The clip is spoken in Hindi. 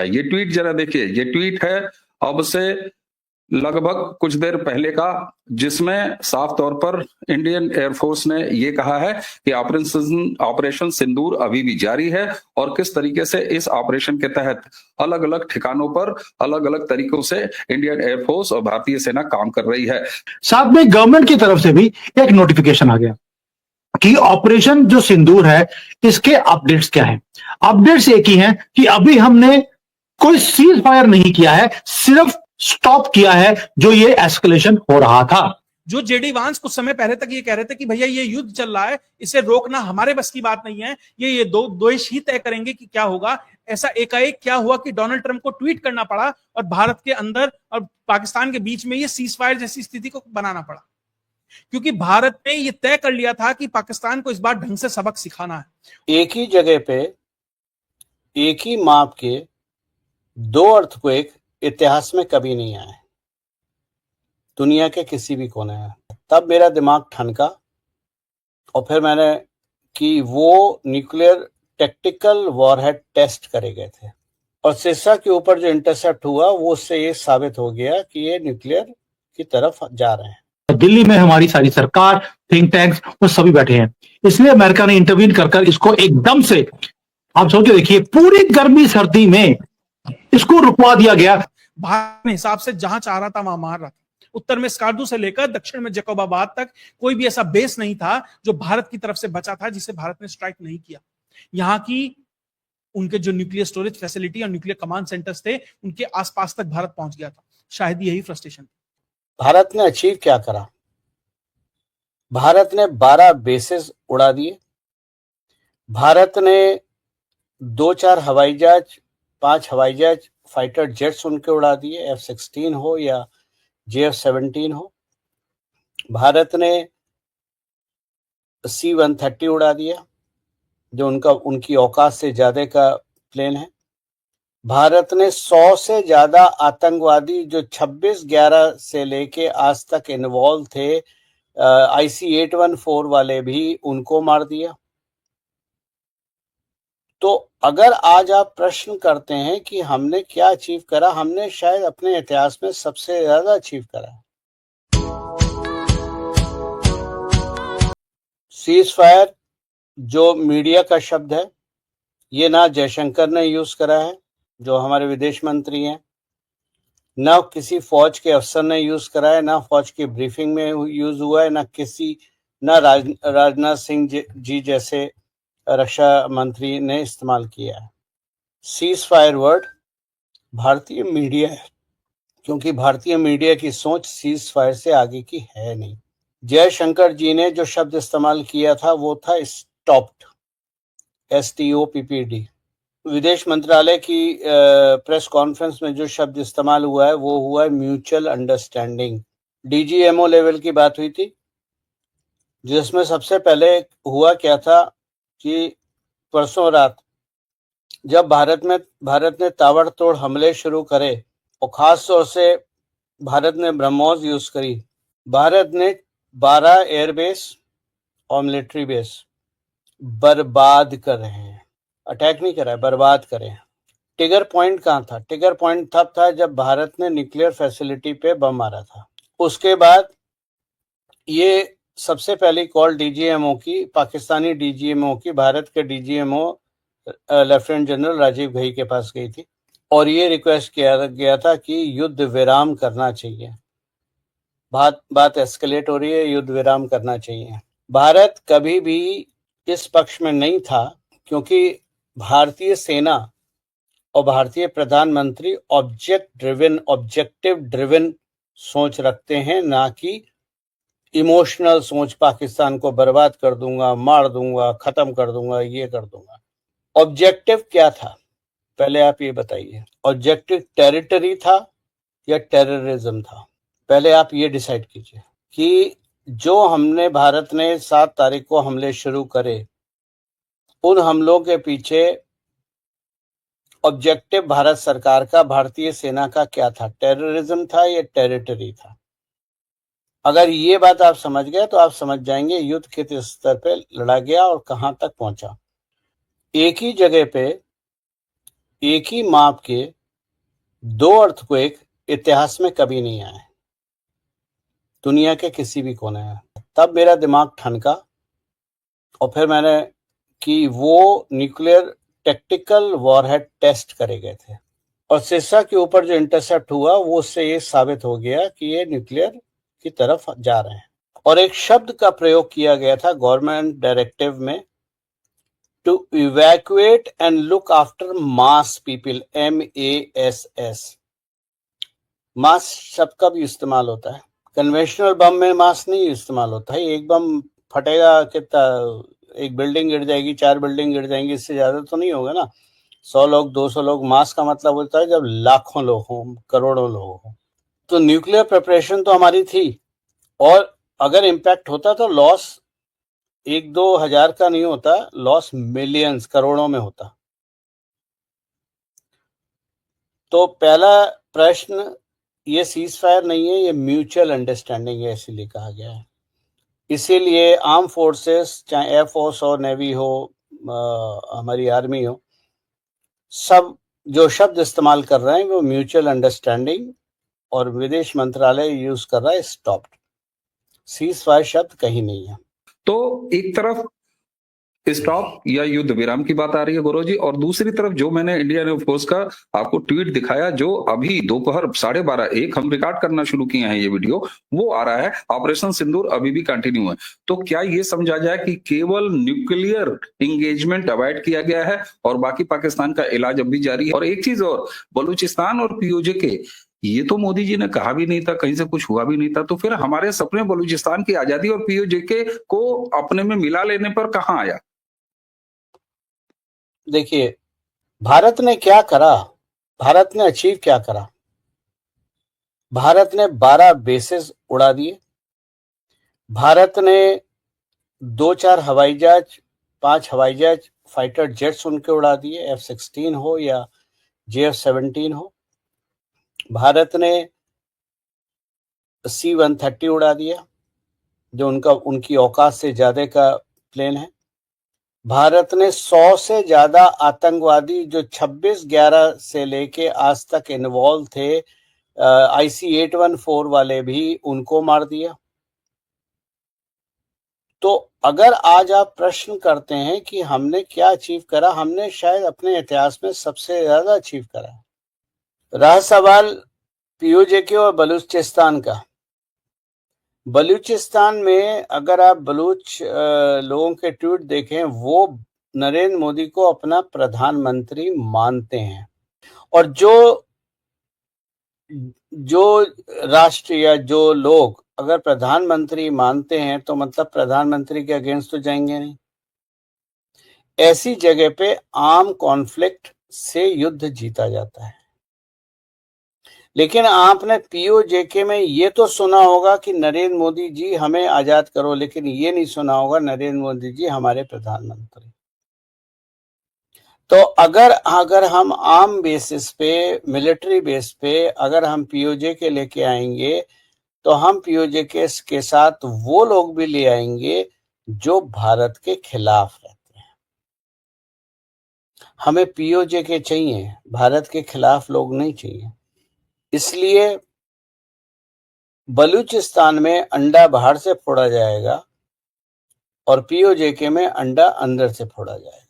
ये ट्वीट जरा देखिए, ये ट्वीट है अब से लगभग कुछ देर पहले का, जिसमें साफ तौर पर इंडियन एयरफोर्स ने ये कहा है कि ऑपरेशन सिंदूर अभी भी जारी है और किस तरीके से इस ऑपरेशन के तहत अलग अलग ठिकानों पर अलग अलग तरीकों से इंडियन एयरफोर्स और भारतीय सेना काम कर रही है। साथ में गवर्नमेंट की तरफ से भी एक नोटिफिकेशन आ गया कि ऑपरेशन जो सिंदूर है इसके अपडेट्स क्या है। अपडेट्स एक ही हैं कि अभी हमने कोई सीज फायर नहीं किया है, सिर्फ स्टॉप किया है जो ये एस्केलेशन हो रहा था। जो जेडी वांस कुछ समय पहले तक ये कह रहे थे कि भैया ये युद्ध चल रहा है, इसे रोकना हमारे बस की बात नहीं है, ये दो देश ही तय करेंगे कि क्या होगा। ऐसा एकाएक क्या हुआ कि डोनाल्ड ट्रंप को ट्वीट करना पड़ा और भारत के अंदर और पाकिस्तान के बीच में ये सीज फायर जैसी स्थिति को बनाना पड़ा, क्योंकि भारत ने ये तय कर लिया था कि पाकिस्तान को इस बार ढंग से सबक सिखाना है। एक ही जगह पे एक ही माप के दो अर्थक्वेक इतिहास में कभी नहीं आए, दुनिया के किसी भी कोने में। तब मेरा दिमाग ठनका और फिर मैंने कि वो न्यूक्लियर टैक्टिकल वॉरहेड टेस्ट करे गए थे और सिरसा के ऊपर जो इंटरसेप्ट हुआ वो उससे ये साबित हो गया कि ये न्यूक्लियर की तरफ जा रहे हैं। दिल्ली में हमारी सारी सरकार, थिंक टैंक्स, वो सभी बैठे हैं, इसलिए अमेरिका ने इंटरवीन कर इसको एकदम से, आप सोच के देखिए, पूरी गर्मी सर्दी में इसको रुकवा दिया गया। भारत के हिसाब से जहां चाह रहा था वहां मार रहा था। उत्तर में स्कार्दू से लेकर दक्षिण में जैकोबाबाद तक कोई भी ऐसा बेस नहीं था जो भारत की तरफ से बचा था जिसे भारत ने स्ट्राइक नहीं किया। यहां की उनके जो न्यूक्लियर स्टोरेज फैसिलिटी और न्यूक्लियर कमांड सेंटर्स थे, उनके आसपास तक भारत पहुंच गया था। शायद यही फ्रस्ट्रेशन थी। भारत ने अचीव क्या करा? भारत ने 12 बेसेस उड़ा दिए। भारत ने 2-4 हवाई जहाज, 5 हवाई जहाज, फाइटर जेट्स उनके उड़ा दिए, F-16 हो या JF-17 हो। भारत ने C-130 उड़ा दिया जो उनकी औकात से ज्यादा का प्लेन है। भारत ने 100 से ज्यादा आतंकवादी जो 26/11 से लेके आज तक इन्वॉल्व थे, IC-814 वाले भी, उनको मार दिया। तो अगर आज आप प्रश्न करते हैं कि हमने क्या अचीव करा, हमने शायद अपने इतिहास में सबसे ज्यादा अचीव करा। सीज फायर जो मीडिया का शब्द है, ये ना जयशंकर ने यूज करा है जो हमारे विदेश मंत्री हैं, ना किसी फौज के अफसर ने यूज करा है, ना फौज की ब्रीफिंग में यूज हुआ है, ना राजनाथ सिंह जी जैसे रक्षा मंत्री ने इस्तेमाल किया है। सीज फायर वर्ड भारतीय मीडिया है, क्योंकि भारतीय मीडिया की सोच सीज फायर से आगे की है नहीं। जयशंकर जी ने जो शब्द इस्तेमाल किया था वो था स्टॉप्ड, STOPPD। विदेश मंत्रालय की प्रेस कॉन्फ्रेंस में जो शब्द इस्तेमाल हुआ है वो हुआ है म्यूचुअल अंडरस्टैंडिंग। DGMO लेवल की बात हुई थी, जिसमें सबसे पहले हुआ क्या था कि परसों रात जब भारत ने ताबड़तोड़ हमले शुरू करे और खास तौर से भारत ने ब्रह्मोस यूज करी, भारत ने 12 एयरबेस और मिलिट्री बेस बर्बाद कर रहे हैं। अटैक नहीं करा है, बर्बाद करे हैं। टिगर पॉइंट कहाँ था? टिगर पॉइंट तब था जब भारत ने न्यूक्लियर फैसिलिटी पे बम मारा था। उसके बाद ये सबसे पहली कॉल DGMO की, पाकिस्तानी DGMO की, भारत के DGMO lieutenant general Rajiv Ghai के पास गई थी और ये रिक्वेस्ट किया गया था कि युद्ध विराम करना चाहिए। बात एस्केलेट हो रही है, युद्ध विराम करना चाहिए। भारत कभी भी इस पक्ष में नहीं था, क्योंकि भारतीय सेना और भारतीय प्रधानमंत्री ऑब्जेक्टिव ड्रिवन सोच रखते हैं, ना कि इमोशनल सोच, पाकिस्तान को बर्बाद कर दूंगा, मार दूंगा, खत्म कर दूंगा, ये कर दूंगा। ऑब्जेक्टिव क्या था पहले आप ये बताइए? ऑब्जेक्टिव टेरिटरी था या टेररिज्म था? पहले आप ये डिसाइड कीजिए कि जो हमने, भारत ने 7 तारीख को हमले शुरू करे, उन हमलों के पीछे ऑब्जेक्टिव भारत सरकार का, भारतीय सेना का क्या था? टेररिज्म था या टेरिटरी था? अगर ये बात आप समझ गए तो आप समझ जाएंगे युद्ध किस स्तर पे लड़ा गया और कहां तक पहुंचा। एक ही जगह पे एक ही माप के 2 अर्थक्वेक इतिहास में कभी नहीं आए दुनिया के किसी भी कोने में। तब मेरा दिमाग ठनका और फिर मैंने कि वो न्यूक्लियर टैक्टिकल वॉरहेड टेस्ट करे गए थे और सिरसा के ऊपर जो इंटरसेप्ट हुआ वो उससे ये साबित हो गया कि ये न्यूक्लियर की तरफ जा रहे हैं। और एक शब्द का प्रयोग किया गया था गवर्नमेंट डायरेक्टिव में, to evacuate and look after mass people, MASS। Mass शब्द का भी इस्तेमाल होता है, कन्वेंशनल बम में मास नहीं इस्तेमाल होता है। एक बम फटेगा कितना, एक बिल्डिंग गिर जाएगी, 4 बिल्डिंग गिर जाएंगी, इससे ज्यादा तो नहीं होगा ना। 100 लोग 200 लोग, मास का मतलब होता है जब लाखों लोग हों, करोड़ों लोग हों। तो न्यूक्लियर प्रिपरेशन तो हमारी थी और अगर इम्पैक्ट होता तो लॉस 1-2 हजार का नहीं होता, लॉस मिलियंस, करोड़ों में होता। तो पहला प्रश्न ये सीज फायर नहीं है, ये म्यूचुअल अंडरस्टैंडिंग है, इसीलिए कहा गया है। इसीलिए आर्म फोर्सेस, चाहे एयरफोर्स हो, नेवी हो, हमारी आर्मी हो, सब जो शब्द इस्तेमाल कर रहे हैं वो म्यूचुअल अंडरस्टैंडिंग और विदेश मंत्रालय यूज कर रहा है स्टॉप्ड। सीज फायर शब्द कहीं नहीं है। तो एक तरफ स्टॉप या युद्ध विराम की बात आ रही है गौरव जी, और दूसरी तरफ जो मैंने इंडियन एयरफोर्स का आपको ट्वीट दिखाया, जो अभी दोपहर 12:30 हम रिकॉर्ड करना शुरू किए हैं ये वीडियो, वो आ रहा है, ऑपरेशन सिंदूर अभी भी कंटिन्यू है। तो क्या ये समझा जाए कि केवल न्यूक्लियर इंगेजमेंट अवॉइड किया गया है और बाकी पाकिस्तान का इलाज अब भी जारी है? और एक चीज और, बलूचिस्तान और POJ ये तो मोदी जी ने कहा भी नहीं था, कहीं से कुछ हुआ भी नहीं था, तो फिर हमारे सपने बलूचिस्तान की आजादी और POJ को अपने में मिला लेने पर कहां आया? देखिए, भारत ने क्या करा, भारत ने अचीव क्या करा? भारत ने 12 बेसेस उड़ा दिए, भारत ने 2-4 हवाई जहाज, 5 हवाई जहाज, फाइटर जेट्स उनके उड़ा दिए, F-16 हो या JF-17 हो। भारत ने C-130 उड़ा दिया, जो उनकी औकात से ज्यादा का प्लेन है। भारत ने 100 से ज्यादा आतंकवादी जो 26/11 से लेके आज तक इन्वॉल्व थे, IC-814 वाले भी, उनको मार दिया। तो अगर आज आप प्रश्न करते हैं कि हमने क्या अचीव करा, हमने शायद अपने इतिहास में सबसे ज्यादा अचीव करा। रहा सवाल POJ और बलूचिस्तान का। बलूचिस्तान में अगर आप बलूच लोगों के ट्वीट देखें, वो नरेंद्र मोदी को अपना प्रधानमंत्री मानते हैं। और जो राष्ट्र या जो लोग अगर प्रधानमंत्री मानते हैं तो मतलब प्रधानमंत्री के अगेंस्ट तो जाएंगे नहीं। ऐसी जगह पे आर्म कॉन्फ्लिक्ट से युद्ध जीता जाता है। लेकिन आपने POJ में ये तो सुना होगा कि नरेंद्र मोदी जी हमें आजाद करो, लेकिन ये नहीं सुना होगा नरेंद्र मोदी जी हमारे प्रधानमंत्री। तो अगर हम आर्म बेसिस पे, मिलिट्री बेस पे अगर हम POJ के लेके आएंगे तो हम POJ के साथ वो लोग भी ले आएंगे जो भारत के खिलाफ रहते हैं। हमें POJ के चाहिए, भारत के खिलाफ लोग नहीं चाहिए। इसलिए बलूचिस्तान में अंडा बाहर से फोड़ा जाएगा और POJ में अंडा अंदर से फोड़ा जाएगा।